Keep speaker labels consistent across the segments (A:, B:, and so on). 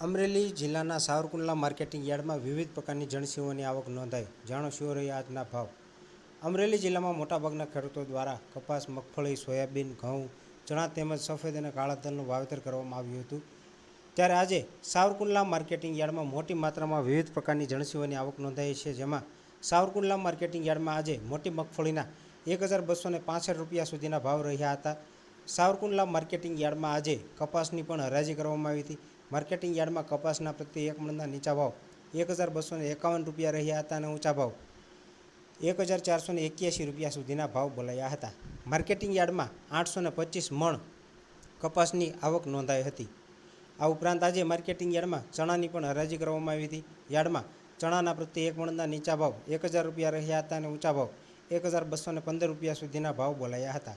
A: અમરેલી જિલ્લાના સાવરકુંડલા માર્કેટિંગ યાર્ડમાં વિવિધ પ્રકારની જણસીઓની આવક નોંધાઈ. જાણો શું રહ્યા આજના ભાવ. અમરેલી જિલ્લામાં મોટાભાગના ખેડૂતો દ્વારા કપાસ, મગફળી, સોયાબીન, ઘઉં, ચણા તેમજ સફેદ અને કાળા તલનું વાવેતર કરવામાં આવ્યું હતું. ત્યારે આજે સાવરકુંડલા માર્કેટિંગ યાર્ડમાં મોટી માત્રામાં વિવિધ પ્રકારની જણસીઓની આવક નોંધાઈ છે. જેમાં સાવરકુંડલા માર્કેટિંગ યાર્ડમાં આજે મોટી મગફળીના 1265 રૂપિયા સુધીના ભાવ રહ્યા હતા. સાવરકુંડલા માર્કેટિંગ યાર્ડમાં આજે કપાસની પણ હરાજી કરવામાં આવી હતી. માર્કેટિંગ યાર્ડમાં કપાસના પ્રતિ એક મણના નીચા ભાવ 1251 રૂપિયા રહ્યા હતા અને ઊંચા ભાવ 1481 રૂપિયા સુધીના ભાવ બોલાયા હતા. માર્કેટિંગ યાર્ડમાં 825 મણ કપાસની આવક નોંધાઈ હતી. આ ઉપરાંત આજે માર્કેટિંગ યાર્ડમાં ચણાની પણ હરાજી કરવામાં આવી હતી. યાર્ડમાં ચણાના પ્રતિ એક મણના નીચા ભાવ 1000 રૂપિયા રહ્યા હતા અને ઊંચા ભાવ 1215 રૂપિયા સુધીના ભાવ બોલાયા હતા.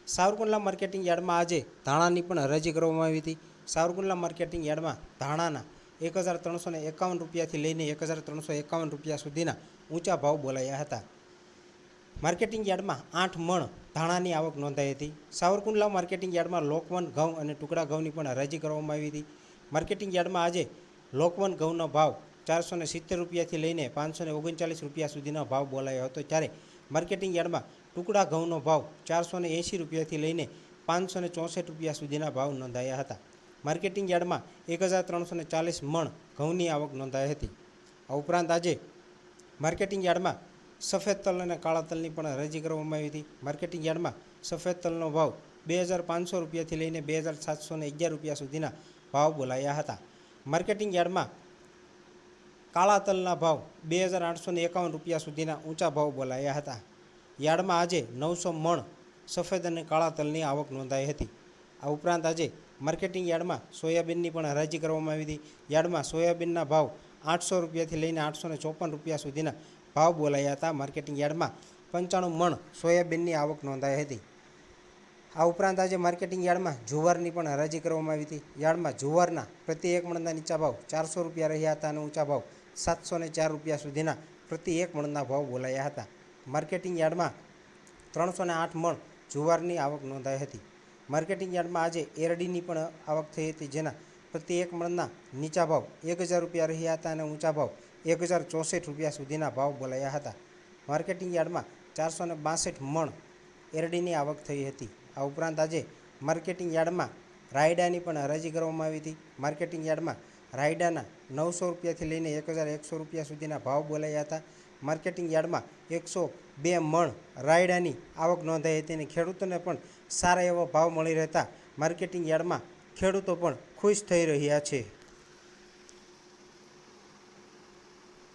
A: સાવરકુંડલા માર્કેટિંગ યાર્ડમાં આજે ધાણાની પણ હરાજી કરવામાં આવી હતી. સાવરકુંડલા માર્કેટિંગ યાર્ડમાં ધાણાના 1351 રૂપિયાથી લઈને 1351 રૂપિયા સુધીના ઊંચા ભાવ બોલાયા હતા. માર્કેટિંગ યાર્ડમાં 8 મણ ધાણાની આવક નોંધાઈ હતી. સાવરકુંડલા માર્કેટિંગ યાર્ડમાં લોકવન ઘઉં અને ટુકડા ઘઉંની પણ હરાજી કરવામાં આવી હતી. માર્કેટિંગ યાર્ડમાં આજે લોકવન ઘઉંનો ભાવ 470 રૂપિયાથી લઈને 539 રૂપિયા સુધીનો ભાવ બોલાયો હતો. ત્યારે માર્કેટિંગ યાર્ડમાં ટુકડા ઘઉંનો ભાવ 480 રૂપિયાથી લઈને 564 રૂપિયા સુધીના ભાવ નોંધાયા હતા. માર્કેટિંગ યાર્ડમાં 1340 મણ ઘઉંની આવક નોંધાઈ હતી. આ ઉપરાંત આજે માર્કેટિંગ યાર્ડમાં સફેદ તલ અને કાળા તલની પણ હરાજી કરવામાં આવી હતી. માર્કેટિંગ યાર્ડમાં સફેદ તલનો ભાવ 2500 રૂપિયાથી લઈને 2711 રૂપિયા સુધીના ભાવ બોલાયા હતા. માર્કેટિંગ યાર્ડમાં કાળા તલના ભાવ 2851 રૂપિયા સુધીના ઊંચા ભાવ બોલાયા હતા. યાર્ડમાં આજે 900 મણ સફેદ અને કાળા તલની આવક નોંધાઈ હતી. આ ઉપરાંત આજે માર્કેટિંગ યાર્ડમાં સોયાબીનની પણ હરાજી કરવામાં આવી હતી. યાર્ડમાં સોયાબીનના ભાવ 800 રૂપિયાથી લઈને 854 રૂપિયા સુધીના ભાવ બોલાયા હતા. માર્કેટિંગ યાર્ડમાં 95 મણ સોયાબીનની આવક નોંધાઈ હતી. આ ઉપરાંત આજે માર્કેટિંગ યાર્ડમાં જુવારની પણ હરાજી કરવામાં આવી હતી. યાર્ડમાં જુવારના પ્રતિ એક મણના નીચા ભાવ 400 રૂપિયા રહ્યા હતા અને ઊંચા ભાવ 704 રૂપિયા સુધીના પ્રતિ એક મણના ભાવ બોલાયા હતા. માર્કેટિંગ યાર્ડમાં 308 મણ જુવારની આવક નોંધાઈ હતી. માર્કેટિંગ યાર્ડમાં આજે એરડીની પણ આવક થઈ હતી. જેના પ્રતિ એક મણના નીચા ભાવ 1000 રૂપિયા રહ્યા હતા અને ઊંચા ભાવ 1064 રૂપિયા સુધીના ભાવ બોલાયા હતા. માર્કેટિંગ યાર્ડમાં 462 મણ એરડીની આવક થઈ હતી. આ ઉપરાંત આજે માર્કેટિંગ યાર્ડમાં રાયડાની પણ હરાજી કરવામાં આવી હતી. માર્કેટિંગ યાર્ડમાં રાયડાના 900 રૂપિયાથી લઈને 1100 રૂપિયા સુધીના ભાવ બોલાયા હતા. માર્કેટિંગ યાર્ડમાં 102 મણ રાયડાની આવક નોંધાઈ હતી અને ખેડૂતોને પણ સારા એવો ભાવ મળી રહેતા માર્કેટિંગ યાર્ડમાં ખેડૂતો પણ ખુશ થઈ રહ્યા છે.